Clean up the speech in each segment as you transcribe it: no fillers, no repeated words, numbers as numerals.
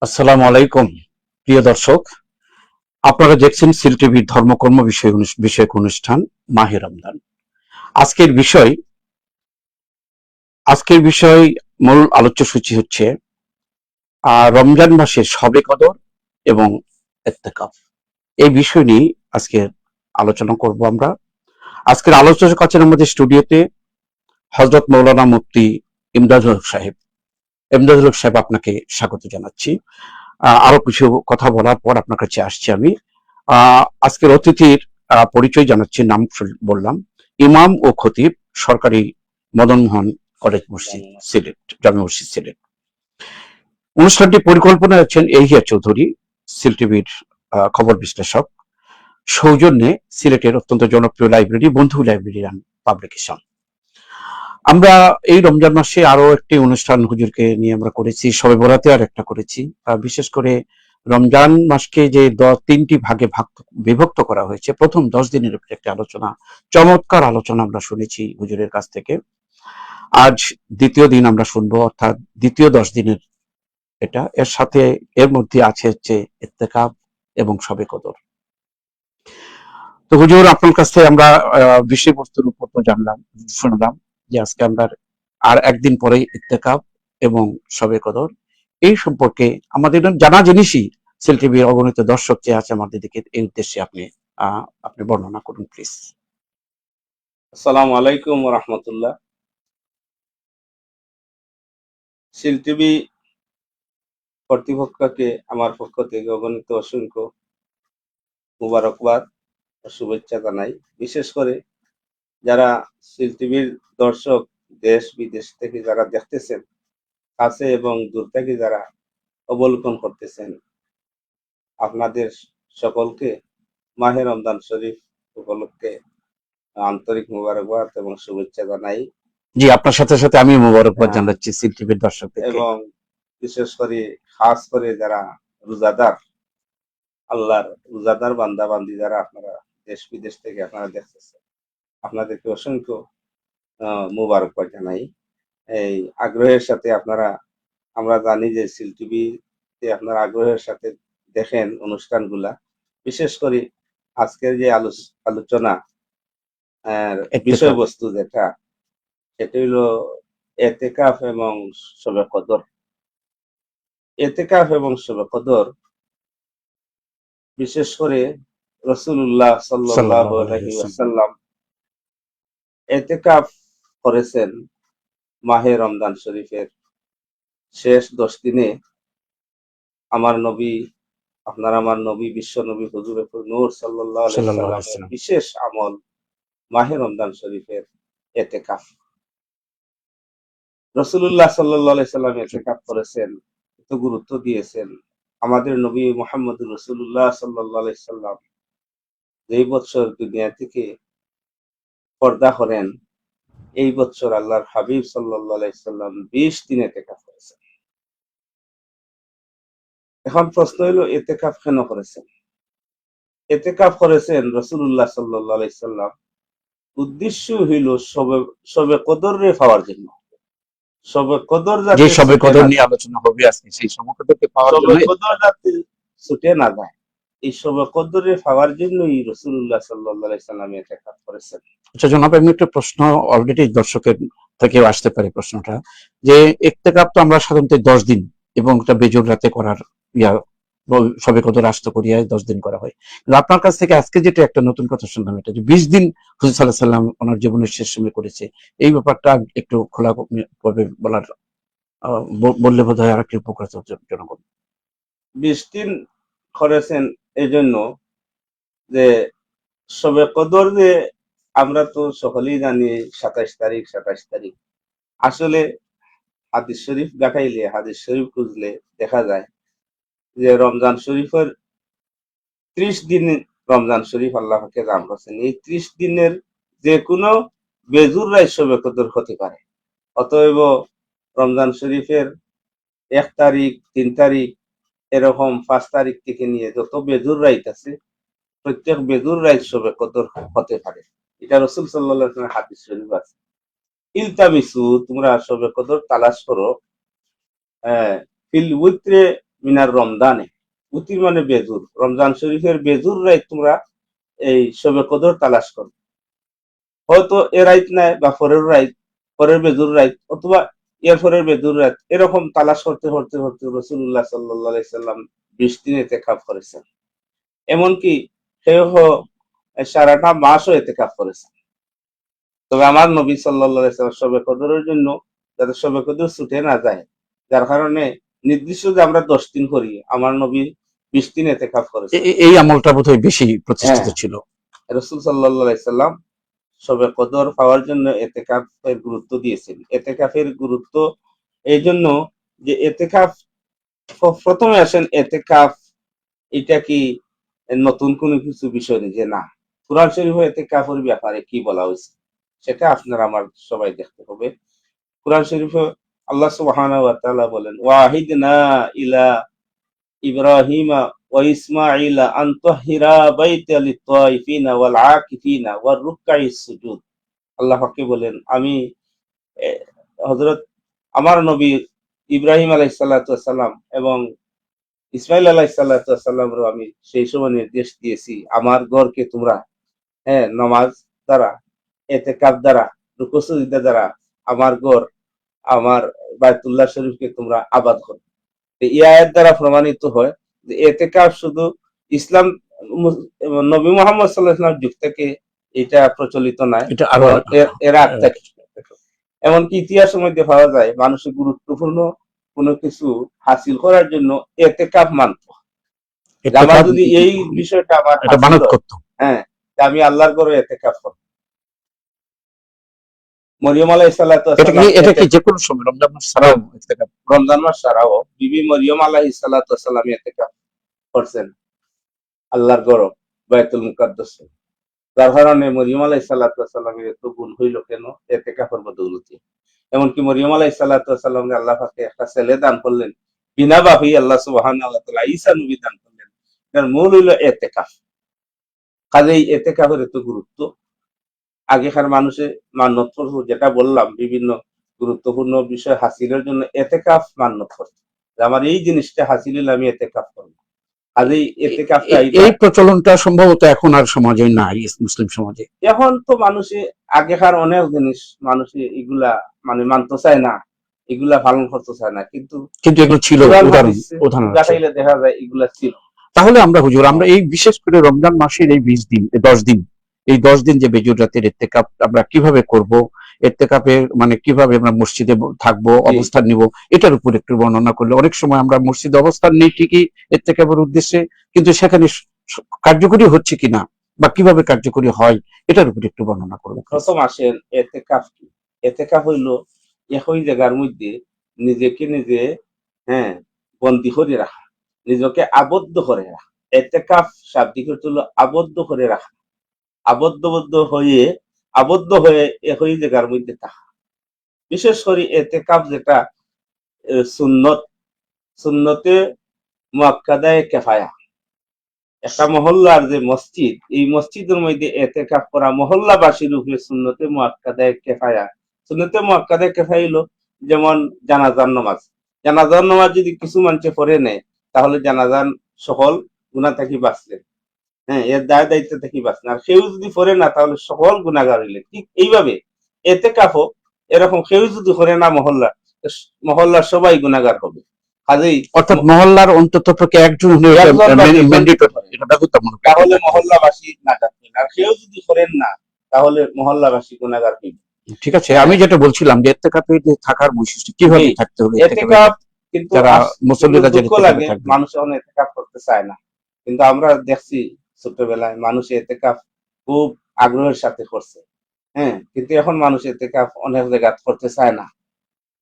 আসসালামু আলাইকুম প্রিয় দর্শক, আপনারা দেখছেন সিল টিভির ধর্মকর্ম বিষয়ক অনুষ্ঠান মাহে রমজান। আজকের বিষয় আজকের বিষয় মূল আলোচ্য সূচি হচ্ছে রমজান মাসের শবে কদর এবং ইত্তেকাফ। এই বিষয় নিয়ে আজকে আলোচনা করব আমরা। আজকের আলোচনার কাছে আমাদের স্টুডিওতে হযরত মৌলানা মুফতি ইমদাদুল হক সাহেব। ইমদাদুল হক সাহেব, আপনাকে স্বাগত জানাচ্ছি। আরো কিছু কথা বলার পর আপনার কাছে আসছি আমি। আজকের অতিথির পরিচয় জানাচ্ছি, নাম বললাম, ইমাম ও খতিব, সরকারি মদনমোহন কলেজ মসজিদ সিলেট, জামে মসজিদ সিলেট। অনুষ্ঠানটি পরিকল্পনা আছেন এহিয়া চৌধুরী, সিল টিভির খবর বিশ্লেষক, সৌজন্যে সিলেটের অত্যন্ত জনপ্রিয় লাইব্রেরি বন্ধু লাইব্রেরি অ্যান্ড পাবলিকেশন। আমরা এই রমজান মাসে আরো একটি অনুষ্ঠান হুজুরকে নিয়ে আমরা করেছি, শবে বরাতে আর একটা করেছি। বিশেষ করে রমজান মাসকে যে তিনটি ভাগে বিভক্ত করা হয়েছে, প্রথম 10 দিনের উপরে একটা আলোচনা, চমৎকার আলোচনা আমরা শুনেছি হুজুরের কাছ থেকে। আজ দ্বিতীয় দিন আমরা শুনবো, অর্থাৎ দ্বিতীয় 10 দিনের এটা। এর সাথে এর মধ্যে আছে হচ্ছে ইত্তেকাফ এবং শবে কদর। তো হুজুর, আপনার কাছ থেকে আমরা বিষয়বস্তুর উপর তো শুনলাম যে আজকে আমরা আর একদিন পরেই ইত্তেকাফ এবং শবে কদর, এই সম্পর্কে আমাদের জানা জিনিসই সেল টিভির অগণিত দর্শক যে আছে আমাদের দিকে, এই উদ্দেশ্যে আপনি বর্ণনা করুন প্লিজ। আসসালামু আলাইকুম ওয়া রাহমাতুল্লাহ। সিল টিভি কর্তৃপক্ষকে আমার পক্ষ থেকে অগণিত অসংখ্য মুবারকবাদ ও শুভেচ্ছা জানাই। বিশেষ করে যারা সিল টিভির দর্শক, দেশ বিদেশ থেকে যারা দেখতেছেন, কাছে এবং দূর থেকে যারা অবলোকন করতেছেন, আপনাদের সকলকে মাহে রমজান শরীফ উপলক্ষে আন্তরিক মুবারকবাদ এবং শুভেচ্ছা জানাই। জি, আপনার সাথে সাথে আমি মোবারকবাদ জানাচ্ছি সিল টিভির দর্শকদেরকে। এবং বিশেষ করে খাস করে যারা রোজাদার, আল্লাহর রোজাদার বান্দা বান্দি যারা আপনারা দেশ বিদেশ থেকে আপনারা দেখতেছেন, আপনাদেরকে অসংখ্য মুবারকবাদ জানাই। এই আগ্রহের সাথে আপনারা, আমরা জানি যে সিল টিভিতে আপনারা আগ্রহের সাথে দেখেন অনুষ্ঠানগুলা। বিশেষ করে আজকের যে আলোচনা বিষয়বস্তু যেটা, সেটা হলো এতেকাফ এবং শবে কদর। এতেকাফ এবং শবে কদর বিশেষ করে রাসূলুল্লাহ সাল্লাল্লাহু আলাইহি ওয়াসাল্লাম এতেকাফ করেছেন মাহে রমজান শরীফের শেষ 10 দিনে। আমার নবী, আমার নবী, বিশ্ব নবী হুজুর নূর সাল্লাল্লাহু আলাইহি ওয়াসাল্লামের বিশেষ আমল মাহে রমজান শরীফের এতেকাফ। রাসূলুল্লাহ সাল্লাল্লাহু আলাইহি ওয়াসাল্লাম এতেকাফ করেছেন, এত গুরুত্ব দিয়েছেন। আমাদের নবী মুহাম্মদুর রাসূলুল্লাহ সাল্লাল্লাহু আলাইহি ওয়াসাল্লাম যেই বছর দুনিয়া থেকে পর্দা করেন, এই বছর আল্লাহর হাবিব সাল্লাল্লাহু আলাইহি ওয়াসাল্লাম 20 দিন ইতিকাফ করেছেন। এখন প্রশ্ন হলো, ইতিকাফ কেন করেছেন? ইতিকাফ করেছেন রাসূলুল্লাহ সাল্লাল্লাহু আলাইহি ওয়াসাল্লাম উদ্দেশ্য হইল শবে কদরে পাওয়ার জন্য। শবে কদর যাতে শবে কদর নিয়ে আলোচনা হবে আজকে, সেই শবে কদরকে পাওয়ার জন্য, শবে কদর যাতে ছুটে না যায়, এই শবে কদরে পাওয়ার জন্যই রাসূলুল্লাহ সাল্লাল্লাহু আলাইহি ওয়াসাল্লাম ইতিকাফ করেছেন। আচ্ছা জনাব, আমি একটা প্রশ্ন, অলরেডি দর্শকের থেকে আসতে পারে প্রশ্নটা, যে ইতিকাফ তো আমরা সাধারণত 10 দিন এবং একটা বেজোর রাতে করার সবে কদর আসতে করিয়া 10 দিন করা হয়, কিন্তু আপনার কাছ থেকে আজকে যেটা একটা নতুন কথা শুনলাম, এটা যে 20 দিন হুজুর সাল্লাল্লাহু আলাইহি সাল্লাম ওনার জীবনের শেষ সময় করেছে, এই ব্যাপারটা একটু খোলা ভাবে বলার, বললে বোধ হয় আর একটু উপকার হতো জনগণ। 20 দিন করেছেন এই জন্য যে শবে কদর যে আমরা তো সকলেই জানি 27 তারিখ। আসলে হাদিস শরীফ দেখাইলে, হাদিস শরীফ খুঁজলে দেখা যায় যে রমজান শরীফের 30 দিন রমজান শরীফ আল্লাহ পাকে দান করছেন। এই 30 দিনের যে কোনো বেজুর রাত শবে কদর হতে পারে। অতএব রমজান শরীফের 1 তারিখ, 3 তারিখ, এরকম 5 তারিখ থেকে নিয়ে যত বেজুর রাত আছে, প্রত্যেক বেজুর রাত শবে কদর হতে পারে। এটা রাসূল সাল্লাল্লাহু আলাইহি ওয়াসাল্লামের হাদিস শরীফ আছে। ইলতামিসু, তোমরা শবে কদর তালাশ করো, ফিল উইত্রে মিনার রমজানে, উতির মানে বেজুর, রমজান শরীফের বেজুর রাত তোমরা এই শবে কদর তালাশ করো। হয়তো এ রাইত নাই বা পরের রাইত, পরের বেজুর রাইত, অথবা এর পরের বেজুর রাত, এরকম তালাশ করতে করতে করতে রাসূলুল্লাহ সাল্লাল্লাহু আলাইহি সাল্লাম 20 দিন ইতিকাফ করেছেন। এমনকি কেউ সারাটা মাসও ইতিকাফ করেছেন। তবে আমার নবী সাল্লাল্লাহু আলাইহি সাল্লাম শবে কদরের জন্য যাতে শবে কদর ছুটে না যায়, যার কারণে নির্দিষ্ট যে আমরা 10 দিন করি, আমার নবী 20 দিন ইতিকাফ করেছেন। এই আমলটা বোধহয় বেশি প্রতিষ্ঠিত হ্যাঁ, ছিল। রাসূল সাল্লাল্লাহু আলাইহি সাল্লাম শবে কদর পাওয়ার জন্য এতেকাফের গুরুত্ব দিয়েছেন। এতেকাফের গুরুত্ব এই জন্য যে এতেকাফ, প্রথমে আসেন এতেকাফ এটা কি নতুন কোনো কিছু বিষয় নেই যে না, কুরআন শরীফে এতেকাফের ব্যাপারে কি বলা হয়েছে সেটা আপনার আমার সবাই দেখতে হবে। কুরআন শরীফে আল্লাহ সুবহানাহু ওয়া তাআলা বলেন, ওয়াহিদনা ইলা ইব্রাহিমা ওয়া ইসমাঈলা আন তাহিরা বাইতা লিত-তাইফিনা ওয়াল আকিফিনা ওয়ার রুকআইস সুজুদ। আল্লাহ পাক বলেন, আমি হযরত আমার নবী ইব্রাহিম আলাইহিস সালাতু ওয়াস সালাম এবং ইসমাইল আলাইহিস সালাতু ওয়াস সালামরও আমি সেই সময় নির্দেশ দিয়েছি, আমার ঘরকে তোমরা নামাজ দ্বারা, ইতিকাফ দ্বারা, রুকু সুজদা দ্বারা আমার ঘর, আমার বাইতুল্লাহ শরীফকে তোমরা আবাদ করো। এই আয়াত দ্বারা প্রমাণিত হয় যে ইতিকাফ শুধু ইসলাম নবী মুহাম্মদ সাল্লাল্লাহু আলাইহি ওয়াসাল্লাম যুগ থেকে এটা প্রচলিত নয়, এটা আরো এর আগ থেকে। এমনকি ইতিহাসের মধ্যে পাওয়া যায় মানুষের গুরুত্বপূর্ণ কোনো কিছু হাসিল করার জন্য ইতিকাফ মানত। আমার যদি এই বিষয়টা আমার এটা মানত করত, হ্যাঁ, আমি আল্লাহর ঘরে ইতিকাফ করব। মরিয়ম আলাইহিস সালাতু ওয়াস সালাম, এটা কি যে কোনো সময় রমজান মাস ছাড়াও ইতিকাফ? রমজান মাস ছাড়াও বিবি মরিয়ম আলাইহিস সালাতু ওয়াস সালাম ইতিকাফ করছেন আল্লাহর ঘর বাইতুল মুকাদ্দাস। যার কারণে মরিয়ম আলাইহিস সালাতু ওয়াস সালামের এত গুণ হইল কেন? ইতিকাফের বদৌলতে। এমনকি মরিয়ম আলাইহিস সালাতু ওয়াস সালামকে আল্লাহ পাক একটা ছেলে দান করলেন, বিনা বাপেই আল্লাহ সুবহানাহু ওয়া তাআলা ঈসা নবী দান করলেন। এর মূল হইল ইতিকাফ। কাজেই ইতিকাফের এত গুরুত্ব। আগেকার মানুষে মান্যত করত, যেটা বললাম, বিভিন্ন গুরুত্বপূর্ণ বিষয় হাসিলের জন্য ইতিকাফ মান্যত করত। আমার এই জিনিসটা হাসিল হলে আমি ইতিকাফ করব। কাজেই ইতিকাফটা এই প্রচলনটা সম্ভবত এখন আর সমাজে নাই, মুসলিম সমাজে। এখন তো মানুষে আগেকার অনেক জিনিস মানুষে এগুলা মানে মানতে চায় না, এগুলা পালন করতে চায় না, কিন্তু এগুলো ছিল, উদাহরণ দেখাইলে দেখা যায় এগুলা ছিল। তাহলে আমরা হুজুর, আমরা এই বিশেষ করে রমজান মাসের এই 20 দিন, 10 দিন, এই 10 দিন যে বেজুর রাতের ইতিকাফ আমরা কিভাবে করব, ইতিকাফের মানে কিভাবে আমরা মসজিদে থাকবো, অবস্থান নিব, এটার উপর একটু বর্ণনা করলে। অনেক সময় আমরা মসজিদে অবস্থান নেই ঠিকই ইতিকাফের উদ্দেশ্যে, কিন্তু সেখানে কার্যকরী হচ্ছে কিনা বা কিভাবে কার্যকরী হয়, এটার উপর একটু বর্ণনা করবো। প্রথম আসেন ইতিকাফ কি? ইতিকাফ হইল একই জায়গার মধ্যে নিজেকে নিজে বন্দী করে রাখা, নিজেকে আবদ্ধ করে রাখা। ইতিকাফ শাব্দিক অর্থ হলো আবদ্ধ করে রাখা, আবদ্ধ হয়ে একই জায়গার মধ্যে থাকা। বিশেষ করে ইতিকাফ যেটা সুন্নতে মুআক্কাদায়ে কিফায়া, একটা মহল্লার যে মসজিদ, এই মসজিদের মধ্যে ইতিকাফ করা মহল্লাবাসীর উপরে সুন্নতে মুআক্কাদায়ে কিফায়া। সুন্নতে মুআক্কাদায়ে কিফায়া হলো যেমন জানাজার নামাজ। জানাজার নামাজ যদি কিছু মানুষে পড়ে নেয়, তাহলে জানাজার সকল গুনাহ থেকে বাঁচলেন, এর দায় দায়িত্ব থেকে বাঁচলেন। আর কেউ যদি পড়ে না, তাহলে সকল গুনাহগার হইলেন। ঠিক এইভাবে ইতিকাফও এরকম, কেউ যদি পড়ে না মহল্লার সবাই গুনাহগার হবে। কাজেই অর্থাৎ মহল্লার অন্তত পক্ষে একজন তাহলে মহল্লাবাসী নাজাত পেলেন। আর কেউ যদি করেন না, তাহলে মহল্লাবাসী গুনাহগার হইবে। ঠিক আছে, আমি যেটা বলছিলাম যে ইতিকাফে থাকার বৈশিষ্ট্য কিভাবে থাকতে হবে। ইতিকাফ কিন্তু যারা মুসল্লিরা দুঃখ লাগে, মানুষ এখন ইতিকাফ করতে চায় না, কিন্তু আমরা দেখছি ছোটবেলায় মানুষ ইতিকাফ খুব আগ্রহের সাথে করছে। কিন্তু এখন মানুষ ইতিকাফ অনেক জায়গা করতে চায় না,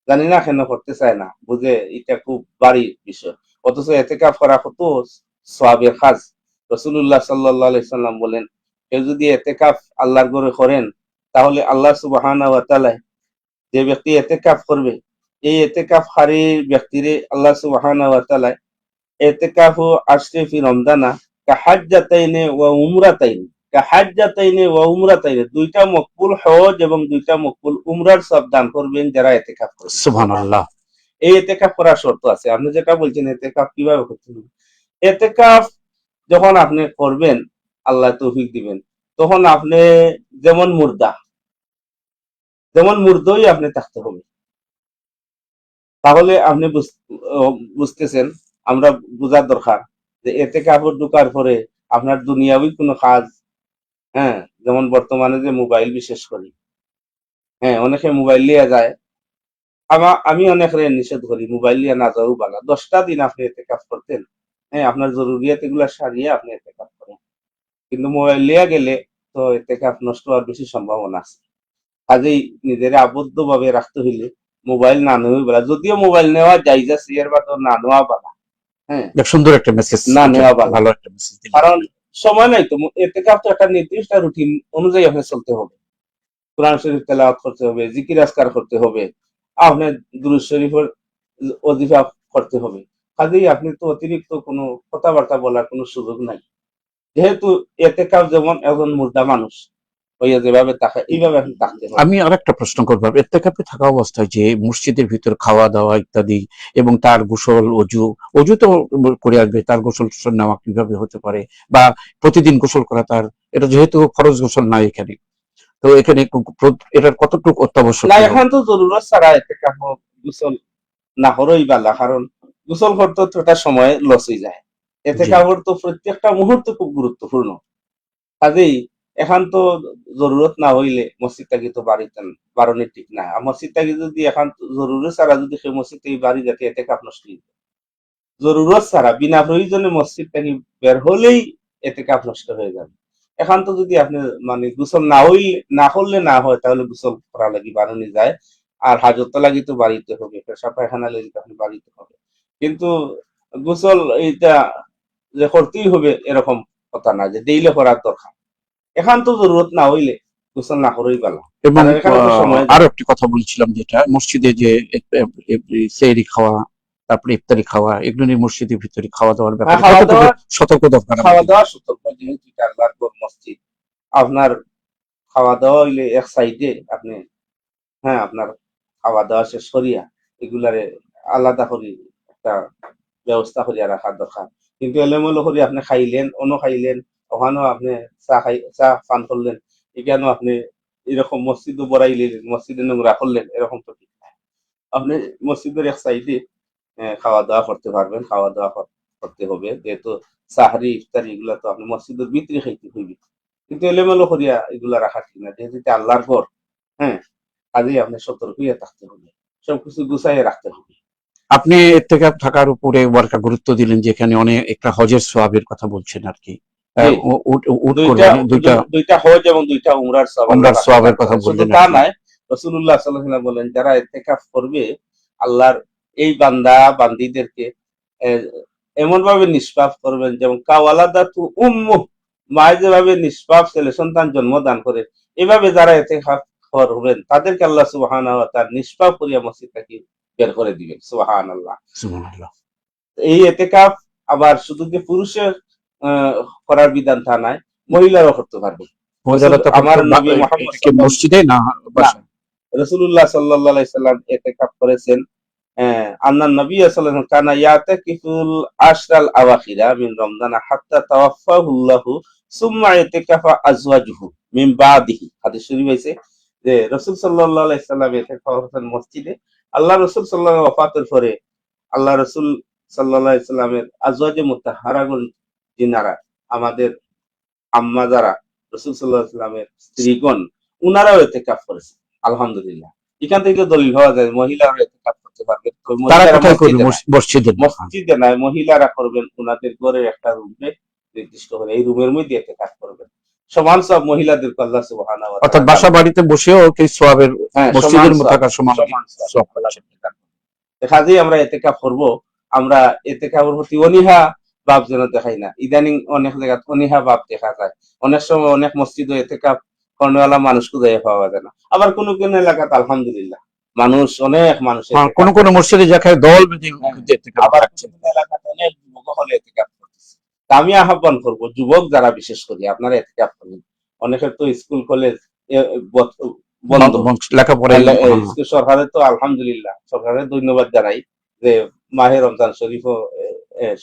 জানি না কেন করতে চায় না, বুঝে এটা খুব ভারী বিষয়। অথচ ইতিকাফ করা কত সওয়াবের কাজ। রাসূলুল্লাহ সাল্লাল্লাহু আলাইহি সাল্লাম বলেন, কেউ যদি ইতিকাফ আল্লাহর ঘরে করেন, তাহলে আল্লাহ সুবহানাহু ওয়া তাআলা যে ব্যক্তি ইতিকাফ করবে, এই ইতিকাফকারী ব্যক্তিরে আল্লাহ সুবহানাহু ওয়া তাআলা ইতিকাফু আশরি ফি রমজানা কাহাজ্জাতাইনি ওয়া উমরাতাইনি, দুইটা মকবুল হজ এবং দুইটা মকবুল উমরার সওয়াব দান করবেন যারা ইতিকাফ করবে। সুবহানাল্লাহ। এই এতেকাফ করার শর্ত আছে। আপনি যেটা বলছেন এতেকাফ কিভাবে করতে হবে, এতেকাফ যখন আপনি করবেন আল্লাহ তৌফিক দিবেন, তখন আপনি যেমন মুর্দা, যেমন মুর্দই আপনি থাকতে হবে। তাহলে আপনি বুঝতেছেন, আমরা বোঝার দরকার যে এতেকাফে ঢোকার পরে আপনার দুনিয়াবি কোনো কাজ, হ্যাঁ, যেমন বর্তমানে যে মোবাইল বিশেষ করি, হ্যাঁ, অনেকে মোবাইল নিয়ে যায়। আমি অনেকের নিষেধ করি মোবাইল নিয়ে না যাও ভালো। 10টা দিন আপনি এতেকাফ করতেন, হ্যাঁ, আপনার জরুরিয়াত এগুলা সারিয়ে আপনি এতেকাফ করেন। কিন্তু মোবাইল নিয়ে গেলে তো এতেকাফ নষ্ট হওয়ার বেশি সম্ভাবনা আছে। কাজেই নিজের আবদ্ধ ভাবে রাখতে হইলে মোবাইল না নেওয়াই ভালো। যদিও মোবাইল নেওয়া জায়েজ আছে, এর বাদে না নেওয়া ভালো। হ্যাঁ, সুন্দর একটা মেসেজ, না নেওয়া ভালো। ভালো একটা মেসেজ দিলেন। কারণ সময় নাই তো, এতেকাফ তো একটা নির্দিষ্ট রুটিন অনুযায়ী আপনার চলতে হবে। কোরআন শরীফ তেলাওয়াত করতে হবে, জিকির আজকার করতে হবে, আপনার দুরূদ শরীফের ওজিফা করতে হবে। কাজেই আপনি তো অতিরিক্ত কোনো কথাবার্তা বলার কোনো সুযোগ নাই। যেহেতু এতেকাফ যেমন একজন মুর্দা মানুষ হইয়া যেভাবে তাকে এইভাবে আপনি থাকতে হবে। আমি আরেকটা প্রশ্ন করবো, ইত্তেকাফে থাকা অবস্থায় যে মসজিদের ভিতর খাওয়া দাওয়া ইত্যাদি এবং তার গোসল, অজু তো করে আসবে, তার গোসল টোসল নেওয়া কিভাবে হতে পারে, বা প্রতিদিন গোসল করা তার, এটা যেহেতু ফরজ গোসল নাই এখানে, তো এখানে এটার কতটুকু না, অত্যাবশ্যকীয়? এখন তো জরুরত ছাড়া এতেকাফ গোসল না হরই বালা, কারণ গোসল করতে তো একটা সময় লস হয়ে যায়। জি, এতেকাফের তো প্রত্যেকটা মুহূর্ত খুব গুরুত্বপূর্ণ। কাজেই এখন তো জরুরত না হইলে মসজিদ থাকি তো বাড়ানোর ঠিক না। আর মসজিদ থাকি যদি এখন জরুরত ছাড়া যদি সেই মসজিদ থেকে বাড়ি যাতে এতেকাফ নষ্ট হয়ে যায়। জরুরত ছাড়া বিনা প্রয়োজনে মসজিদ থেকে বের হলেই এতেকাফ নষ্ট হয়ে যাবে। এখন তো যদি আপনি মানে গোসল না করলে না হয়, তাহলে গোসল করা লাগি বাড়ানো যায়। আর হাজত লাগি তো বাড়িতে হবে, পেশাব পায়খানা লাগি তো আপনি বাড়িতে হবে। কিন্তু গোসল এইটা যে করতেই হবে এরকম কথা না, যে ডেইলি করার দরকার। এখন তো জরুরত না হইলে গোসল না করেই ভালো। এবং কারণ এখানে তো সময় আরো যায়। একটি কথা বলছিলাম, যেটা মসজিদে যে সেহরি খাওয়া, তারপরে ইফতারি খাওয়া, এগুলো নিয়ে মসজিদের ভিতরে খাওয়া দাওয়ার হ্যাঁ, ব্যাপারে কতটুকু সতর্ক দরকার খাওয়া আমাদের? দাওয়া সতর্ক, যেহেতু এটা আল্লাহর ঘর মসজিদ। আপনার খাওয়া দাওয়া হইলে এক সাইডে আপনি, হ্যাঁ, আপনার খাওয়া দাওয়া শেষ করিয়া এগুলারে আলাদা করি একটা ব্যবস্থা করিয়া রাখার দরকার। কিন্তু এলোমেলো করে আপনি খাইলেন, খাইলেন, ওখানেও আপনি চা পান করলেন, এখানেও আপনি এরকম মসজিদও বড়াইলেন, মসজিদে নোংরা করলেন, এরকম তো ঠিক না। আপনি মসজিদের এক সাইডে খাওয়া দাওয়া করতে পারবেন, খাওয়া দাওয়া করতে হবে। যেহেতু সাহারি ইফতারি এগুলা তো আপনি মসজিদের ভিতরে খাইতে হইবে। কিন্তু এলোমেলো করিয়া এগুলা রাখা ঠিক না, যেহেতু এটা আল্লাহর ঘর। হ্যাঁ, কাজেই আপনি সতর্ক হইয়া থাকতে হবে, সবকিছু গুছাইয়া রাখতে হবে। আপনি ইত্তেকাফ থাকার উপরে ওয়ার্কা গুরুত্ব দিলেন, যে এখানে অনেক একটা হজের সোয়াবের কথা বলছেন আর কি, জি, উট দুইটা কোরবানি, দুইটা দুইটা হজ এবং দুইটা উমরার সওয়াব আল্লাহ উমরার রাখতে সোয়াবের দান কথা করেন। শুধু বললেন তা আর কি। নয়, রাসূলুল্লাহ সাল্লাল্লাহু আলাইহি ওয়াসাল্লাম বলেন, যারা ইতিকাফ করবে আল্লাহর এই বান্দা বান্দীদেরকে এমন ভাবে নিষ্পাপ করবেন যেমন কাওয়ালাদাতু উম্মু, মায় যেভাবে নিষ্পাপ ছেলে সন্তান জন্ম দান করে, এভাবে যারা ইতিকাফ করবেন তাদেরকে আল্লাহ সুবহানাহু ওয়া তাআলা নিষ্পাপ করিয়া মসজিদ থেকে বের করে দিবেন। সুবহানাল্লাহ। সুবহানাল্লাহ। এই এতেকাফ আবার শুধু যে পুরুষের করার বিধান তা নয়, মহিলারাও করতে পারবে। মহিলারা তখন আমার তো নবী মোহাম্মদ এটা কি মসজিদে না না, বাসায়? রাসূলুল্লাহ সাল্লাল্লাহু আলাইহি সাল্লাম ইতিকাফ করেছেন। আন্নান নবী সাল্লাল্লাহু আলাইহি ওয়াসাল্লাম কানা ইয়াতাকিফুল আশরাল আওয়াখিরা মিন রমজান হাত্তা তাওয়াফাহুল্লাহু সুম্মা ইতিকাফা আজওয়াজুহু মিন বাদিহি। হাদিস শরীফ আছে যে রাসূল সাল্লাল্লাহু আলাইহি সাল্লাম ইতিকাফ করেছেন মসজিদে। আল্লাহ রাসূল সাল্লাল্লাহু আলাইহি ওয়াফাতের পরে আল্লাহ রাসূল সাল্লাল্লাহু আলাইহি সাল্লামের আজওয়াজে মুতাহহারাগুন, যিনারা আমাদের আম্মা যারা রাসূল সাল্লাল্লাহু আলাইহি সাল্লামের স্ত্রীগণ, উনারাও ইতিকাফ করেছেন। আলহামদুলিল্লাহ। এখান থেকে দলিল হওয়া যায় মহিলারা ইতিকাফ করতে পারবে। তো তারা মহিলারা কোথায় করবে? মসজিদে নয়, মসজিদে না? মসজিদে নয়, মহিলারা করবেন উনাদের ঘরের একটা রুমে, নির্দিষ্ট করে এই রুমের মধ্যে ইতিকাফ করবেন। সমান সব মহিলাদেরকে আল্লাহ সুবহানাহু ওয়া অর্থাৎ তাআলা দান বাসা করবেন। বাড়িতে বসেও কি সোয়াবের, হ্যাঁ, সমান মসজিদের মধ্যে সব, থাকার সমান সমান সব সোয়াব আল্লাহ পাচ্ছেন? দান করবেন। কাজেই আমরা ইতিকাফ করব। আমরা ইতিকাফের প্রতি অনীহা ভাব যেন দেখাই না। ইদানিং অনেক জায়গায় অনীহা ভাব দেখা যায়। অনেক সময় অনেক মসজিদে ইতিকাফ কর্নেওয়ালা মানুষ খুঁজে পাওয়া যায় না। আবার কোন কোন এলাকাতে আলহামদুলিল্লাহ অনেক মানুষ হ্যাঁ, কোন ইতিকাফ কোন করতেছে। মসজিদে যেখানে দল বেঁধে হ্যাঁ, ইত্তেকাফে আবার কোন থাকছে। কোন এলাকাতে অনেক যুবক হলে ইতিকাফ করতেছে। তা আমি আহ্বান করব যুবক যারা বিশেষ করে আপনারা ইতিকাফ করুন। অনেকের তো স্কুল কলেজ বন্ধ। লেখাপড়া সরকারের তো আলহামদুলিল্লাহ সরকারের ধন্যবাদ জানাই যে মাহে রমজান শরীফও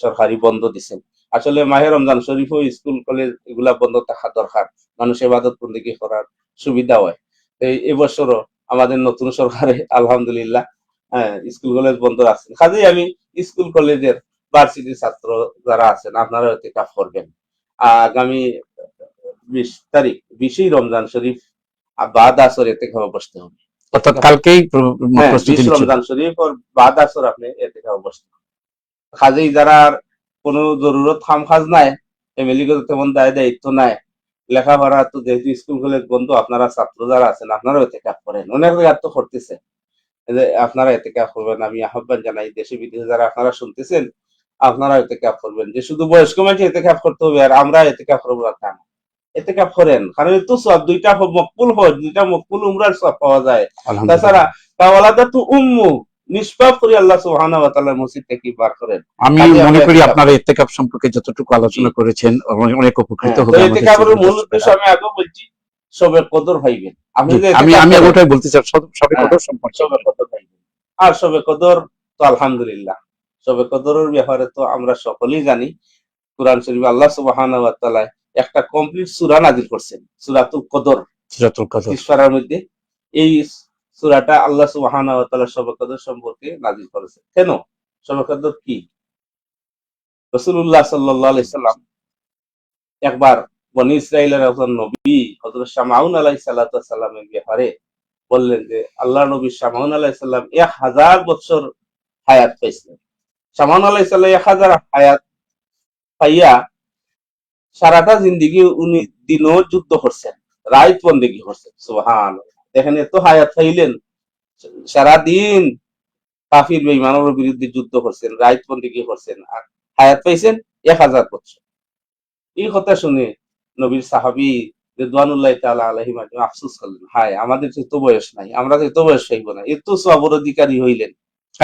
সরকারি বন্ধ দিচ্ছেন। আসলে মাহে রমজান শরীফও স্কুল কলেজ এগুলা বন্ধ থাকা দরকার, মানুষ ইবাদত বন্দেগী করার সুবিধা হয়। এবছরও আমাদের নতুন সরকারে আলহামদুলিল্লাহ স্কুল কলেজ বন্ধ রাখছেন। কাজেই আমি স্কুল কলেজের ভার্সিটির ছাত্র যারা আছেন আপনারা ইতিকাফ করবেন। আগামী 20 তারিখ 20ই রমজান শরীফ বাদ আসর ইতিকাফে বসতে হবে। অর্থাৎ কালকেই হ্যাঁ, প্রস্তুতি 20 নিচ্ছেন। রমজান শরীফ আর বাদ আসর আপনি ইতিকাফে বসতে হবে। কাজেই যারা আর কোনো জরুরত খাম কাজ নাই, ফ্যামিলিগত তেমন দায়িত্ব নাই, লেখাপড়া তো যেহেতু স্কুল কলেজ বন্ধ, আপনারা ছাত্র যারা আছেন আপনারাও ইতিকাফ করেন। অনেক জায়গা তো করতেছে যে আপনারা ইতিকাফ করবেন। আমি আহ্বান জানাই দেশে বিদেশে যারা আপনারা শুনতেছেন আপনারা ইতিকাফ করবেন। যে শুধু বয়স্ক মানুষ ইতিকাফ করতে হবে আর আমরা ইতিকাফ করবো না তা না। ইতিকাফ করেন, কারণ এত সব দুইটা মকবুল হয়, দুইটা মকবুল উমরার সব পাওয়া যায়। তাছাড়া কাওয়ালাদা তো উম্মু নিষ্পাপ করে আল্লাহ সুবহানাহু ওয়া তাআলা মসজিদ থেকে বার করেন। আমি মনে করি আপনারা ইতিকাফ সম্পর্কে যতটুকু আলোচনা করেছেন অনেক উপকৃত হবে আমাদের। ইতিকাফের মূল উদ্দেশ্য আমি আগে বলছি সবে কদর পাইবেন। আমি ওটাই বলতে চাই, সবে কদর সম্পর্কে। সবে কদর পাইবেন। আর সবে কদর তো আলহামদুলিল্লাহ সবে কদরের ব্যাপারে তো আমরা সকলেই জানি, কুরআন শরীফে আল্লাহ সুবহানাহু ওয়া তাআলা একটা কমপ্লিট সূরা নাযিল করছেন, সূরাতুল কদর। সূরাতুল কদর 30 পারার মধ্যে এই সূরাটা আল্লাহ সুবহানাহু ওয়া তাআলা সবে কদর সম্পর্কে নাযিল করেছেন। কেন? সবে কদর কি? রাসূলুল্লাহ সাল্লাল্লাহু আলাইহি সাল্লাম একবার বনী ইসরাইলের একজন নবী হযরত শামাউন আলাইহিস সালাতু ওয়াস সালামের ব্যাপারে বললেন যে আল্লাহর নবী শামাউন আলাইহিস সালাম 1000 বছর হায়াত পাইছিলেন। শামাউন আলাইহিস সালাম 1000 হায়াত পাইয়া সারাটা জিন্দেগি উনি দিনও যুদ্ধ করছেন, রাত বন্দেগী করছেন। সুবহানাল্লাহ। দেখেন এত হায়াত পাইলেন, সারাদিন কাফির বেঈমানের বিরুদ্ধে যুদ্ধ করছেন, রাত বন্দেগী করছেন, আর হায়াত পাইছেন 1000 বছর। এই কথা শুনে নবীর সাহাবী রিদওয়ানুল্লাহি তাআলা আলাইহিম আফসোস করলেন, হায় আমাদের তো বয়স নাই, আমরা তো এত বয়স হইব না, এত সওয়াবের অধিকারী হইলেন,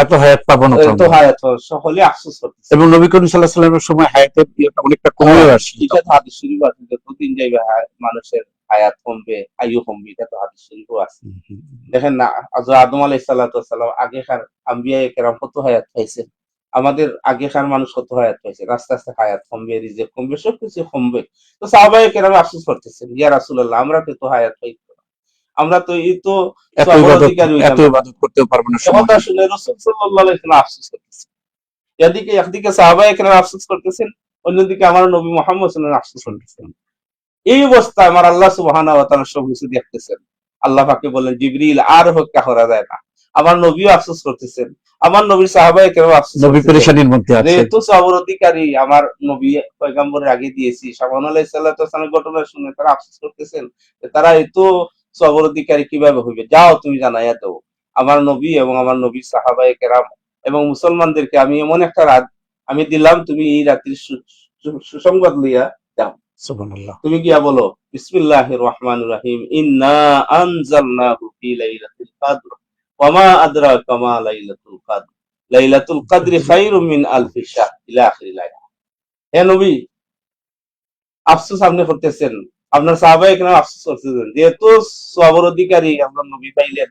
এত হায়াত পাবো না, এত হায়াত সকলে আফসোস করতেছে। এবং নবী করিম সাল্লাল্লাহু আলাইহি ওয়াসাল্লামের সময় হায়াতের ইয়েটা অনেকটা কমে আসছে। এটা তো হাদিস শরীফ আছে, যতদিন যাইবে মানুষের হায়াত কমবে, আয়ু কমবে, এটা তো হাদিস শরীফও আছে। দেখেন না, আদম আলাইহিস সালাতু ওয়াস সালাম আগেকার আম্বিয়া কেরাম কত হায়াত পাইছে, আমাদের আগেকার মানুষ কত হায়াত পাইছে। আস্তে আস্তে হায়াত কমবে, রিজিক কমবে, সবকিছু কমবে। তো সাহাবায়ে কেরাম আফসোস করতেছেন, ইয়া রাসূলুল্লাহ আমরা তো হায়াত পাইতো না, আমরা তো এই তো এত ইবাদত করতেও পারবো না। কথা শুনে রাসূল সাল্লাল্লাহু আলাইহি ওয়াসাল্লাম আফসোস করতেছেন। একদিকে সাহাবায়ে কেরাম আফসোস করতেছেন, অন্যদিকে আমার নবী মুহাম্মদ সাল্লাল্লাহু আলাইহি ওয়াসাল্লাম আফসোস করতেছেন। এই অবস্থায় আমার আল্লাহ সুবহানাহু ওয়া তাআলা সবকিছু দেখতেছেন। আল্লাহ পাকে বলেন জিবরিল আর হত্যা করা যায় না। আমার নবীও আফসোস করতেছেন, আমার নবীর সাহাবায়ে কেরাম আফসোস নবী পেরেশানির মধ্যে আছে। যেহেতু সওয়াবের অধিকারী আমার নবী পয়গম্বরের আগে দিয়েছি, শামাউন আলাইহিস সালাতু ওয়াস সালামের ঘটনা শুনে তারা আফসোস করতেছেন, তারা এত সওয়াবের অধিকারী কিভাবে হইবে, যাও তুমি জানাইয়া দাও আমার নবী এবং আমার নবীর সাহাবায়ে কেরাম এবং মুসলমানদেরকে আমি এমন একটা রাত আমি দিলাম, তুমি এই রাত্রির সুসংবাদ লইয়া যাও। সুবহানাল্লাহ। তুমি গিয়া বলো বিসমিল্লাহির রহমানির রহিম ইন্না আনজালনাহু ফি লাইলাতুল কদর ওয়া মা আদরাকা মা লাইলাতুল কদর লাইলাতুল কদরি খায়রুম মিন আলফি শাহর ইলা আখিরিল আয়াত। হে নবী, আফসোস আপনি করতেছেন, আপনার সাহাবায়ে কেরাম আফসোস করতেছেন, যেহেতু সওয়াবের অধিকারী আপনার নবী পাইলেন,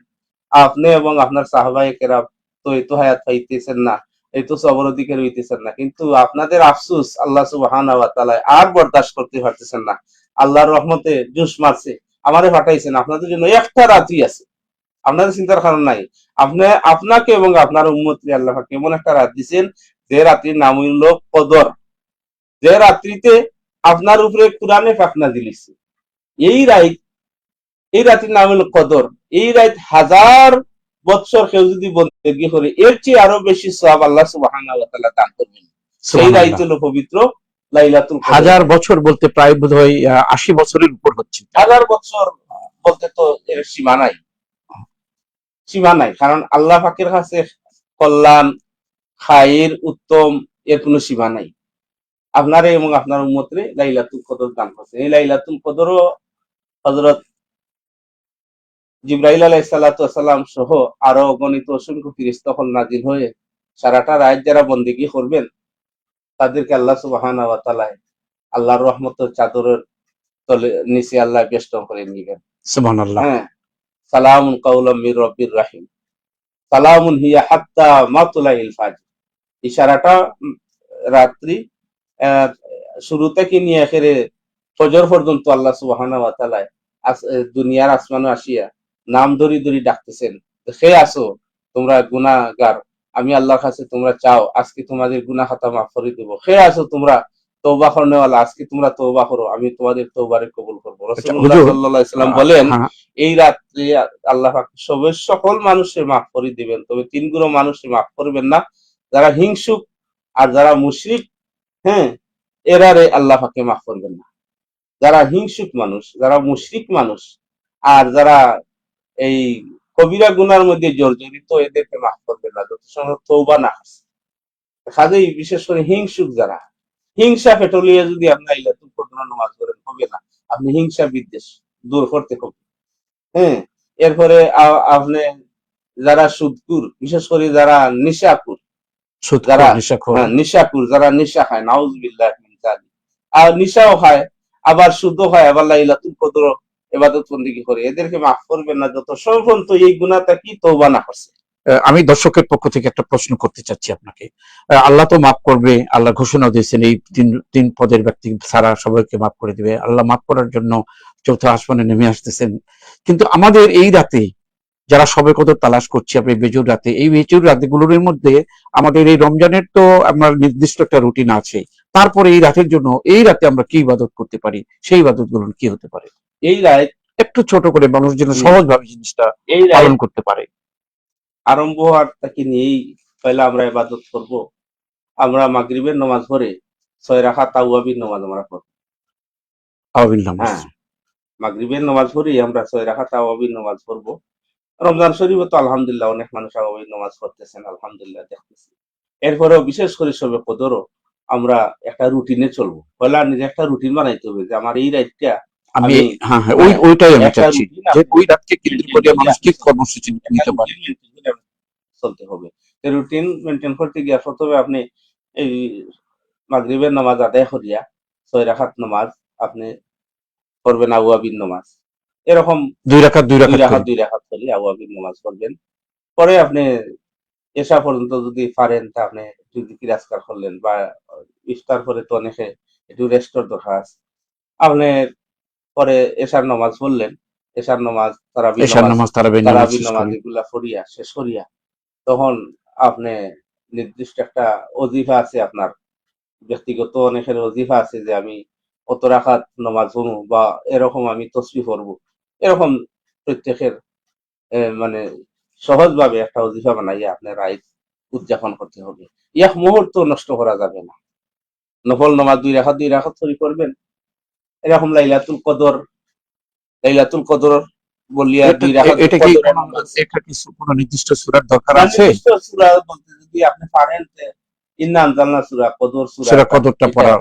আপনি এবং আপনার সাহাবায়ে কেরাম তো এত হায়াত পাইতেছেন না, এত সওয়াবের অধিকারী হইতেছেন না, কিন্তু আপনাদের আফসোস আল্লাহ সুবহানাহু ওয়া তাআলা আর বরদাস্ত করতে পারতেছেন না। আল্লাহর রহমতে জোশ মারছে, আমারে পাঠাইছেন, আপনাদের জন্য একটা রাত্রি আছে, আপনাদের চিন্তার কারণ নাই। আপনি আপনাকে এবং আপনার উম্মতকে আল্লাহ পাক এমন একটা রাত দিয়েছেন যে রাত্রির নাম হইল কদর, যে রাত্রিতে আপনার উপরে কোরআনে পাক নাযিল হইছে। এই রাত্রির নাম হইল কদর। এই রাত 1000 বছর কেউ যদি বন্দেগী করে এর চেয়ে আরো বেশি সওয়াব আল্লাহ সুবহানাহু ওয়া তাআলা দান করবেন। সেই রাত হলো পবিত্র লাইলাতুল কদর। 1000 বছর বলতে প্রায় বোধহয় 80 বছরের উপর হচ্ছে। 1000 বছর বলতে তো এর সীমা নাই, সীমা নাই, কারণ আল্লাহ পাকের কাছে কল্যাণ, খায়ের, উত্তম এর কোনো সীমা নাই। আপনারে এবং আপনার উম্মতরে লাইলাতুল কদর দান করছেন। এই লাইলাতুল কদরও হযরত জিবরাইল আলাইহিস সালাতু ওয়াস সালাম সহ আরো অগণিত অসংখ্য ফেরেশতা হল নাজিল হয়ে সারাটা রাত যারা বন্দেগী করবেন তাদেরকে আল্লাহ সুবহানাহু ওয়া তাআলা আল্লাহর রহমতের চাদরের তলে নিচে আল্লাহ বেষ্টন করে নিবেন। সুবহানাল্লাহ। হ্যাঁ, সালামুন কাওলাম মির রব্বির রাহিম, সালামুন হিয়া হাত্তা মাতলাইল ফাজর। ইশারাটা রাত্রি আহ, শুরু থেকে নিয়ে একেবারে ফজর পর্যন্ত আল্লাহ সুবহানাহু ওয়া তাআলা দুনিয়ার আসমানে আসিয়া নাম ধরি ধরি ডাকতেছেন, সে আসো তোমরা গুনাহগার, আমি আল্লাহর কাছে তোমরা চাও, আজকে তোমাদের গুনাহ খাতা মাফ করে দেব। সে আসো তোমরা তওবা করনেওয়ালা, আজকে তোমরা তওবা করো, আমি তোমাদের তওবারে কবুল করবো। আচ্ছা রাসূলুল্লাহ হুজুর, সাল্লাল্লাহু আলাইহি ওয়াসাল্লাম বলেন, হ্যাঁ, এই রাত্রে আল্লাহ পাক সকল মানুষের মাফ করে দিবেন, তবে তিন গুণ মানুষের মাফ করবেন না, যারা হিংসুক আর যারা মুশরিক, হ্যাঁ, এরারে আল্লাহ পাকে মাফ করবেন না। যারা হিংসুক মানুষ, যারা মুশরিক মানুষ, আর যারা এই কবিরা গুনার মধ্যে জর্জরিত, এদেরকে মাফ করবেন না যত সময় তওবা না আসে। কাজেই বিশেষ করে হিংসুক যারা, হিংসা পেট্রোলিয়ে যদি আপনি লাইলাতুল কদর নামাজ পড়েন হবে না, আপনি হিংসা বিদ্বেষ দূর করতে হবে। হ্যাঁ, এরপরে আপনি যারা সুদকুর, বিশেষ করে যারা নিশাকুর, সুদখোর, যারা নেশাখোর। হ্যাঁ নিশাকুর, যারা নিশা খায়, নাউজুবিল্লাহ মিন যালিক, আর নিশাও খায়, আবার শুদ্ধ খায়, আবার লাইলাতুল কদর ইবাদত বন্দেগী করে, এদেরকে মাফ করবেন না যত পর্যন্ত এই গুনাহটা কি তওবা না করছে। আমি দর্শকের পক্ষ থেকে একটা প্রশ্ন করতে চাচ্ছি আপনাকে। আল্লাহ তো মাফ করবে, আল্লাহ ঘোষণা দিয়েছেন এই তিন তিন পদের ব্যক্তি ছাড়া সবাইকে মাফ করে দিবে। আল্লাহ মাফ করার জন্য চৌথা আসমানে নেমে আসতেছেন, কিন্তু আমাদের এই রাতে যারা সবে কদর তালাশ করছি, আপনি বেজুর রাতে, এই বেজুর রাতগুলোর মধ্যে আমাদের এই রমজানের তো আমার নির্দিষ্ট একটা রুটিন আছে, তারপরে এই রাতের জন্য এই রাতে আমরা কি ইবাদত করতে পারি, সেই ইবাদত গুলো কি হতে পারে? এই রাত, একটু ছোট করে মানুষ যেন সহজভাবে জিনিসটা এই রাত পালন করতে পারে। আরম্ভ হওয়ার থেকে নিয়েই পয়লা আমরা ইবাদত করব। আমরা মাগরিবের নামাজ পড়ে 6 রাকাত তাওয়াবির নামাজ আমরা পড়ব। আওয়াবিল নামাজ। হ্যাঁ, মাগরিবের নামাজ পড়ে আমরা 6 রাকাত তাওয়াবির নামাজ পড়ব। রমজান শরীফে তো আলহামদুলিল্লাহ অনেক মানুষ তাওয়াবির নামাজ পড়তেছেন, আলহামদুলিল্লাহ দেখতেছি। এরপরেও বিশেষ করে সবে কদরও আমরা একটা রুটিনে চলবো। পয়লা নিজে একটা রুটিন বানাইতে হবে যে আমার এই রাতটা আমি, আমি হ্যাঁ হ্যাঁ, ওইটাই আমি একটা চাচ্ছি রুটিন যে ওই রাতকে কেন্দ্র মেনটেন করে করে মানুষ কি কর্মসূচি একটা নিতে পারে। রুটিন মেনটেন করে চলতে হবে। এই রুটিন মেনটেন করতে গিয়ে প্রথমে আপনি এই মাগরিবের নামাজ আদায় করিয়া 6 রাকাত নামাজ আপনি পড়বেন, আওয়াবিন নামাজ। এরকম দুই রাকাত দুই 2 রাকাত রাকাত করে। 2 রাকাত করে আওয়াবিন নামাজ পড়বেন। পরে আপনি এশা পর্যন্ত যদি পারেন তা আপনি একটু জিকির আজকার করলেন, বা ইফতার পরে তো অনেকে একটু রেস্টের দরকার আছে। আপনি পরে এশার নামাজ পড়লেন, এশার নামাজ, এশার নামাজ, তারাবির নামাজ তারাবির শেষ নামাজ করে। এগুলা পড়িয়া শেষ করিয়া তখন আপনি নির্দিষ্ট একটা অজিফা আছে আপনার, ব্যক্তিগত অনেকের অজিফা আছে যে আমি অত রাকাত নামাজ পড়বো বা এরকম আমি তসবিহ পড়বো, এরকম প্রত্যেকের মানে সহজভাবে একটা অজিফা বানাইয়া আপনার রাইত উদযাপন করতে হবে। এক মুহূর্ত নষ্ট করা যাবে না। নফল নামাজ 2 রাকাত 2 রাকাত করে করবেন। এরকম লাইলাতুল কদর বলিয়া 2 রাকাত এটা কি কদরের কোনো, নামাজ। এটা কি কোনো নির্দিষ্ট সূরার দরকার না, আছে? নির্দিষ্ট সূরা বলতে যদি আপনি পারেন যে ইন্না আনজালনা সূরা, কদর সূরা সূরা একটা, কদরটা এটা পড়া।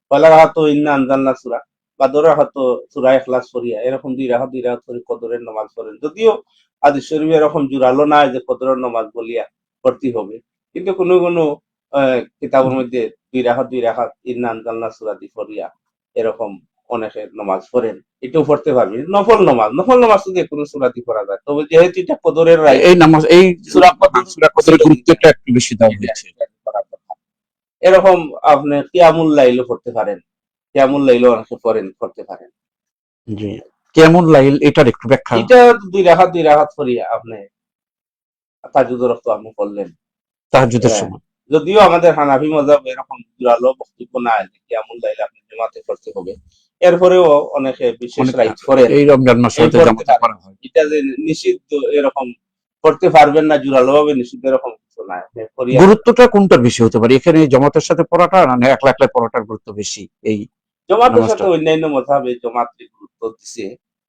পয়লা রাকাত ইন্না আনজালনা সূরা, বা 2 রাকাত সূরা ইখলাস পড়িয়া এরকম 2 রাকাত 2 রাকাত করে কদরের নামাজ পড়েন। যদিও হাদিস শরীফে এরকম জোরালো নাই যে কদরের নামাজ বলিয়া পড়তে হবে, কিন্তু কোনো কোনো কিতাবের মধ্যে 2 রাকাত 2 রাকাত ইন্না আনজালনা সূরা দি পড়িয়া এরকম অনেকে নামাজ পড়েন। এটাও পড়তে পারবেন। নফল নামাজ তো যেকোনো সূরা দিয়ে পড়া যায়, তবে যেহেতু এটা কদরের রাইত, এই নামাজ, এই সূরা কদর, সূরা কদরের গুরুত্বটা একটু বেশি দেওয়া হয়েছে। এরকম আপনি কিয়ামুল লাইলও পড়তে পারেন, কিয়ামুল লাইলও অনেকে পড়তে পারেন। জি, কেমন লাইল এটার একটু ব্যাখ্যা। এটা 2 রাকাত 2 রাকাত করিয়া আপনি তাহাজ্জুদের রক্ত আপনি পড়লেন। তাহাজ্জুদের হ্যাঁ, সময়। যদিও আমাদের হানাফি মাযহাব এরকম জোরালো বক্তব্য নাই যে কিয়ামুল লাইল আপনি জামাতে পড়তে হবে, এরপরেও অনেকে বিশেষ অনেক রাইত করেন, এই রমজান মাসে এই হয়তো পড়তে জামাতে পারেন। করা হয়। এটা যে নিষিদ্ধ এরকম পড়তে পারবেন না, জোরালো ভাবে নিষিদ্ধ এরকম কিছু নাই। আপনি পড়িয়া গুরুত্বটা কোনটার বেশি হতে পারে এখানে, জামাতের সাথে পড়াটা না একলা একলা পড়াটার গুরুত্ব বেশি এই জমাতের সাথে নামাজটা? অন্যান্য মাযহাবে জমাতে গুরুত্ব দিছে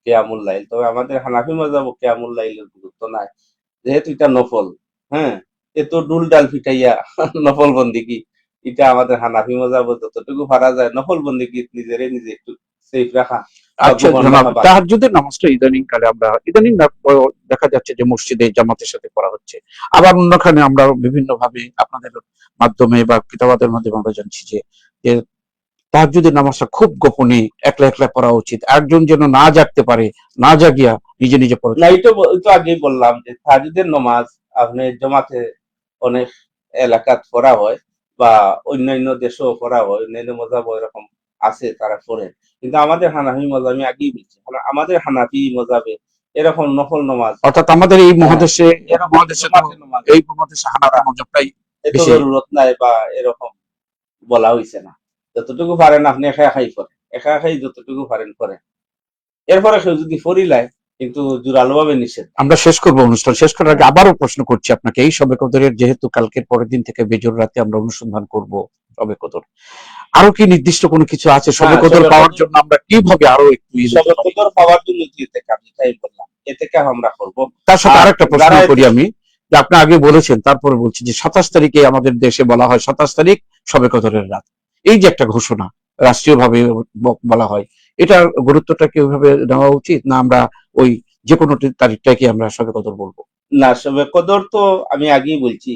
কিয়ামুল লাইল, তবে আমাদের হানাফি মাযহাবে কিয়ামুল লাইলের গুরুত্ব নাই, যেহেতু এটা নফল। হ্যাঁ, এ তো ডুল ডাল পিটাইয়া নফল বন্দেগী, এটা আমাদের হানাফি মাযহাবে যতটুকু পারা যায় নফল বন্দেগী নিজেরে নিজে একটু সেফ রাখা বা আচ্ছা গোপন জনাব, রাখা ভালো। তাহাজ্জুদের নামাজটা ইদানিং কালে আমরা ইদানিং না, দেখা যাচ্ছে যে মসজিদে জামাতের সাথে পড়া হচ্ছে, আবার অন্যখানে আমরা বিভিন্ন ভাবে আপনাদের মাধ্যমে বা কিতাবাদের মাধ্যমে আমরা জানছি যে যে তাহাজ্জুদের নামাজটা খুব গোপনে একলা একলা পড়া উচিত, একজন যেন না জাগতে পারে, না জাগিয়া নিজে নিজে পড়ে? না, তো আগেই বললাম যে তাহাজ্জুদের নামাজ আপনি জমাতে অনেক এলাকাত পড়া হয় বা অন্যান্য দেশেও পড়া হয়, অন্যান্য মজাব এরকম আছে তারা পড়ে, কিন্তু আমাদের হানাফি মজাব আমি আগেই বলছি, আমাদের হানাফি মজাবে এরকম নফল নামাজ, অর্থাৎ আমাদের এই হ্যাঁ, মহাদেশে এরকম মহাদেশে তো জমাতে নামাজ এই মহাদেশে হানাফি পড়া মজাবটাই এত বেশি। জরুরত নাই বা এরকম বলা হয়েছে না। যতটুকু পারেন আপনি একা একাই করেন, একা একাই যতটুকু পারেন করেন। এরপরে কেউ যদি ফরিলায় কিন্তু জোরালো ভাবে নিষেধ। আমরা শেষ করবো অনুষ্ঠান। শেষ করার আগে আবারও প্রশ্ন করছি আপনাকে, এই শবে কদরের যেহেতু কালকের পরের দিন থেকে বেজোর রাতে আমরা অনুসন্ধান করব শবে কদর, আরো কি নির্দিষ্ট কোনো কিছু আছে শবে হ্যাঁ, কদর শবে পাওয়ার কদর, জন্য আমরা কিভাবে আরো একটু শবে কদর পাওয়ার জন্য যে ইতিকাফ, যেটাই বললাম, ইতিকাফ আমরা করব। তার সাথে আর আরেকটা প্রশ্ন যারা করি আমি, যে আপনি আগে বলেছেন তারপরে বলছি যে 27 তারিখে আমাদের দেশে বলা হয় 27 তারিখ শবে কদরের রাত, এই যে একটা ঘোষণা রাষ্ট্রীয়ভাবে বলা হয়, এটার গুরুত্বটা কি ওইভাবে নেওয়া উচিত, না আমরা ওই যে কোনো তারিখটাকে আমরা শবে কদর বলবো? না, শবে কদর তো আমি আগেই বলছি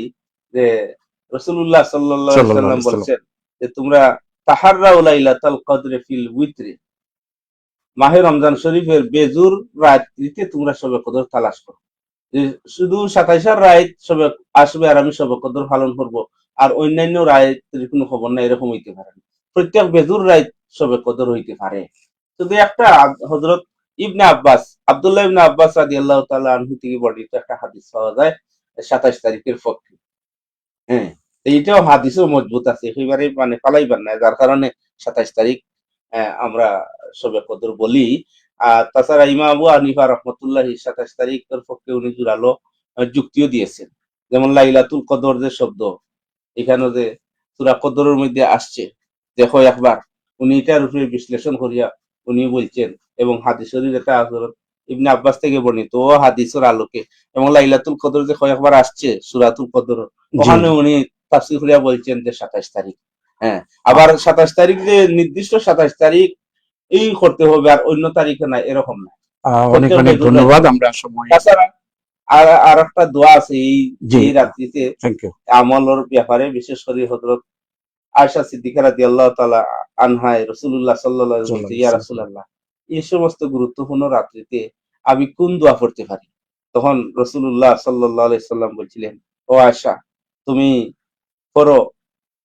যে রাসূলুল্লাহ সাল্লাল্লাহু আলাইহি সাল্লাল্লাহু সাল্লাম আলাইহি সাল্লাম। বলছেন যে তোমরা তাহাররাউ লাইলাতাল কদরি ফিল উইত্রি, মাহে রমজান শরীফের বেজুর রাত্রিতে তোমরা শবে কদর তালাশ করো। যে শুধু 27 রাত সবে আসবে আর আমি শবে কদর পালন করব, আর অন্যান্য রাতের কোনো খবর নাই, এরকম হইতে পারে না। প্রত্যেক বেজুর রাত শবে কদর হইতে পারে। শুধু একটা হযরত ইবনে আব্বাস, আব্দুল্লাহ ইবনে আব্বাস রাদিয়াল্লাহু তাআলা আনহু থেকে বর্ণিত একটা হাদিস পাওয়া যায় 27 তারিখের পক্ষে। হ্যাঁ, এইটাও হাদিসও মজবুত আছে, একেবারে মানে পালাইবার নাই, যার কারণে 27 তারিখ আমরা শবে কদর বলি। আর তাছাড়া ইমাম আবু হানিফা রহমতুল্লাহি 27 তারিখের পক্ষে উনি জোরালো যুক্তিও দিয়েছেন। যেমন লাইলাতুল কদর যে শব্দ এখানে যে সূরা কদরের মধ্যে আসছে, দেখো একবার, উনি এটার উপরে বিশ্লেষণ করিয়া উনি বলছেন, এবং হাদিস শরীফ এটা হযরত ইবনে আব্বাস থেকে বর্ণিত ও হাদিসের আলোকে, এবং লাইলাতুল কদর যে কয়েকবার আসছে সূরাতুল কদর, জি ওখানে জি। উনি তাফসীর করিয়া বলছেন যে 27 তারিখ। হ্যাঁ, আবার 27 তারিখ যে নির্দিষ্ট 27 তারিখ এই করতে হবে আর অন্য তারিখে না, এরকম না। অনেক প্রত্যেক অনেক বেজুর রাইতে। ধন্যবাদ, আমরা সময়। তাছাড়া আর একটা দোয়া আছে এই জি, এই রাত্রিতে থ্যাংক ইউ। আমলের ব্যাপারে, বিশেষ করে হযরত আয়েশা সিদ্দিকা রাদিয়াল্লাহু তাআলা আনহায় রাসূলুল্লাহ সাল্লাল্লাহু আলাইহি ওয়াসাল্লাম বলতে, ইয়া রাসূলুল্লাহ, এই সমস্ত গুরুত্বপূর্ণ রাত্রিতে আমি কোন দোয়া পড়তে পারি? তখন রাসূলুল্লাহ সাল্লাল্লাহু আলাইহি ওয়াসাল্লাম বলছিলেন, ও আয়েশা, তুমি পড়ো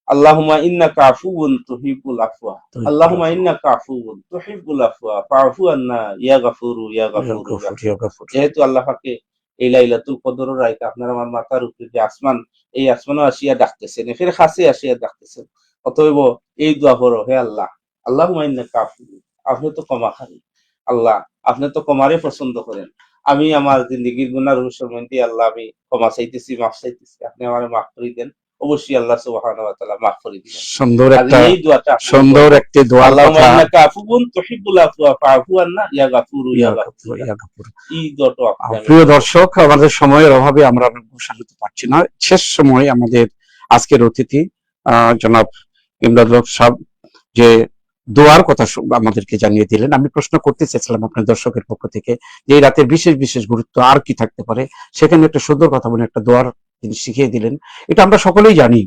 আল্লাহুম্মা ইন্নাকা আফুউন তুহিব্বুল আফওয়া, আল্লাহুম্মা ইন্নাকা আফুউন তুহিব্বুল আফওয়া ফাআফু আন্না ইয়া গাফুরু ইয়া গাফুরু ইয়া গাফুর। যেহেতু আল্লাহ পাকে এই লাইলাতুল কদরের রাতে আপনার আমার মাথার উপরে যে আসমান, এই আসমানও আসিয়া ডাকতেছেন, এর কাছে আসিয়া ডাকতেছেন, অতএব এই দোয়া করো, হে আল্লাহ, আল্লাহুম্মা ইন্নাকা আফুউন, আপনি তো ক্ষমাকারী, আল্লাহ আপনি তো ক্ষমারে পছন্দ করেন, আমি আমার জিন্দেগীর গুনার সম্বন্ধে আল্লাহ আমি ক্ষমা চাইতেছি, মাফ চাইতেছি, আপনি আমারে মাফ করে দেন। অবশ্যই আল্লাহ সুবহানাহু ওয়া তাআলা মাফ করে দিবেন। সুন্দর আর একটা, এই দোয়াটা আপনি সুন্দর করবো, একটি দোয়ার আল্লাহুম্মা কথা। ইন্নাকা আফুউন তুহিব্বুল আফওয়া ফাআফু আন্না ইয়া গাফুরু ইয়া গাফুরু ইয়া গাফুর। এই দোয়াটা আপনি আমি প্রিয় করবো। দর্শক, আমাদের সময়ের অভাবে আমরা সাজাতে পারছি না, শেষ সময় আমাদের আজকের অতিথি জনাব ইমদাদুল হক সাহেব যে দোয়ার কথা আমাদেরকে জানিয়ে দিলেন। আমি প্রশ্ন করতে চাইছিলাম আপনার দর্শকের পক্ষ থেকে যে এই রাতের বিশেষ বিশেষ গুরুত্ব আর কি থাকতে পারে, সেখানে একটা সুন্দর কথা বলে একটা দোয়ার তিনি শিখিয়ে দিলেন। এটা আমরা সকলেই জানি।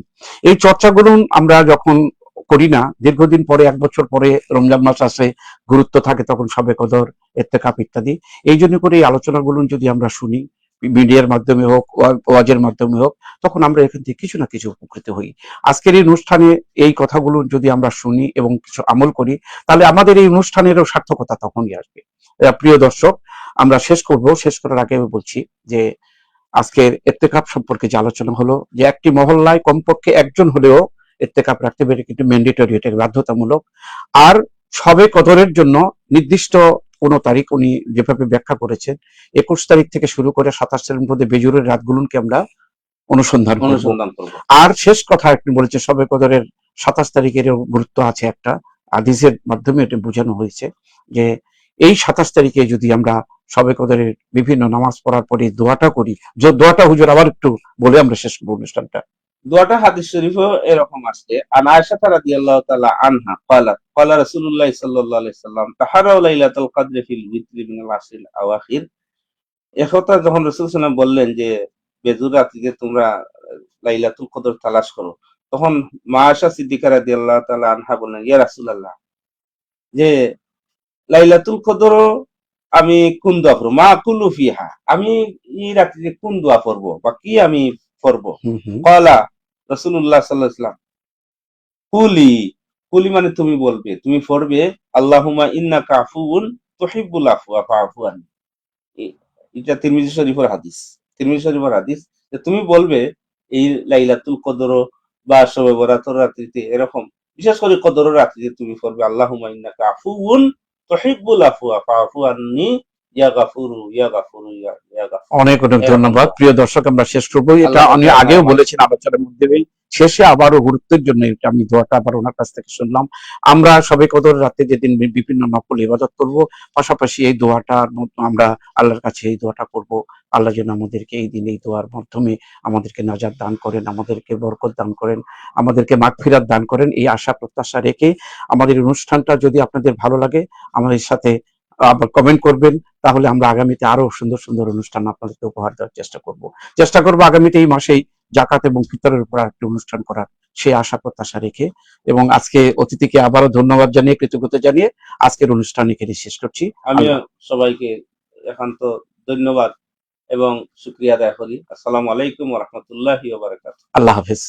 এই চর্চাগুলো আমরা যখন করি না, দীর্ঘদিন পরে, 1 বছর পরে রমজান মাস আসে, গুরুত্ব থাকে তখন শবে কদর, ইত্তেকাফ ইত্যাদি, এই জন্য করে এই আলোচনাগুলো যদি আমরা শুনি, মিডিয়ার মাধ্যমে হোক, ওয়াজের মাধ্যমে হোক, তখন আমরা এখান থেকে কিছু না কিছু উপকৃত হই। আজকের এই অনুষ্ঠানে এই কথাগুলো যদি আমরা শুনি এবং কিছু আমল করি, তাহলে আমাদের এই অনুষ্ঠানেরও সার্থকতা তখনই আসবে। প্রিয় দর্শক, আমরা শেষ করব। শেষ করার আগে আমি বলছি যে আজকের ইত্তেকাফ সম্পর্কে যে আলোচনা হলো, যে একটি মহল্লায় কমপক্ষে একজন হলেও ইত্তেকাফ রাখতে পারে, কিন্তু ম্যান্ডেটরি, এটা বাধ্যতামূলক। আর শবে কদরের জন্য নির্দিষ্ট কোন তারিখ উনি যেভাবে ব্যাখ্যা করেছেন, 21 তারিখ থেকে শুরু করে 27 তারিখের মধ্যে বেজুরের রাতগুলোকে আমরা অনুসন্ধান করব। করবো। আর শেষ কথা আপনি বলেছে শবে কদরের 27 তারিখের গুরুত্ব আছে একটা, হাদিসের মাধ্যমে এটা বোঝানো হয়েছে যে এই 27 তারিখে যদি আমরা শবে কদরের বিভিন্ন নামাজ পড়ার পরে দোয়াটা করি, যে দোয়াটা হুজুর আবার একটু বলে আমরা শেষ করবো অনুষ্ঠানটা। দোয়াটা হাদিস শরীফেও এরকম আসছে, আন আয়েশা রাদিয়াল্লাহু তাআলা আনহা ক্বালাত ক্বালা রাসূলুল্লাহ সাল্লাল্লাহু আলাইহি ওয়াসাল্লাম তাহারাউ লাইলাতুল কদরি ফিল উইত্রি মিনাল আশরিল আওয়াখির। একথা যখন রাসূল সাল্লাল্লাহু আলাইহি ওয়াসাল্লাম বললেন যে বেজুর রাত্রিতে তোমরা লাইলাতুল কদর তালাশ করো, তখন মা আয়েশা সিদ্দিকা রাদিয়াল্লাহু তাআলা আনহা বললেন, ইয়া রাসূলুল্লাহ, যে লাইলাতুল কদরও আমি কোন দোয়া পড়বো, মা কুলু ফিহা, আমি এই রাত্রিতে কোন দোয়া পড়বো বা কি আমি পড়বো? হুম হুম কলা রাসূলুল্লাহ সাল্লাল্লাহু আলাইহি ওয়াসাল্লাম, কুলি, কুলি মানে তুমি বলবে, তুমি পড়বে আল্লাহুম্মা ইন্নাকা আফুউন তুহিব্বুল আফওয়া ফাআফু আননি। এটা তিরমিজি শরীফের হাদিস। তিরমিজি শরীফের হাদিস যে তুমি বলবে এই লাইলাতুল কদর বা শবে বরাতের রাত্রিতে এরকম, বিশেষ করে কদরের রাত্রিতে তুমি পড়বে আল্লাহুম্মা ইন্নাকা আফুউন তুহিব্বুল আফওয়া ফাআফু আননি ইয়া গাফুরু ইয়া গাফুরু ইয়া গাফুর। অনেক অনেক এরকম ধন্যবাদ দোয়া। প্রিয় দর্শক, আমরা শেষ করবো। এটা আল্লাহ আমি তাআলা আগেও আমার বলেছেন আলোচনার মধ্যে, শেষে আবারও গুরুত্বের জন্য এটা আমি দোয়াটা আবার ওনার কাছ থেকে শুনলাম। আমরা সবে কদর রাতে যেদিন বিভিন্ন নফল ইবাদত করব, পাশাপাশি এই দোয়াটার মধ্যে আমরা আল্লাহর কাছে এই দোয়াটা করব, আল্লাহ যেন আমাদেরকে এই দিন এই দোয়ার মাধ্যমে আমাদেরকে নাজাত দান করেন, আমাদেরকে বরকত দান করেন, আমাদেরকে মাগফিরাত দান করেন। এই আশা প্রত্যাশা রেখে আমাদের অনুষ্ঠানটা যদি আপনাদের ভালো লাগে আমাদের সাথে আবার কমেন্ট করবেন, তাহলে আমরা আগামীতে আরো সুন্দর সুন্দর অনুষ্ঠান আপনাদেরকে উপহার দেওয়ার চেষ্টা করবো আগামীতে এই মাসেই জাকাত এবং ফিতরের উপর একটি অনুষ্ঠান করার সেই আশা প্রত্যাশা রেখে। এবং আজকে অতিথিকে আবারও ধন্যবাদ জানিয়ে, কৃতজ্ঞতা জানিয়ে আজকের অনুষ্ঠান এখানে শেষ করছি। আমিও আল্লাহ সবাইকে একান্ত ধন্যবাদ এবং শুকরিয়া আদায় করি। আসসালামু আলাইকুম ওয়া রাহমাতুল্লাহি ওয়া বারাকাতুহু। আল্লাহ হাফেজ।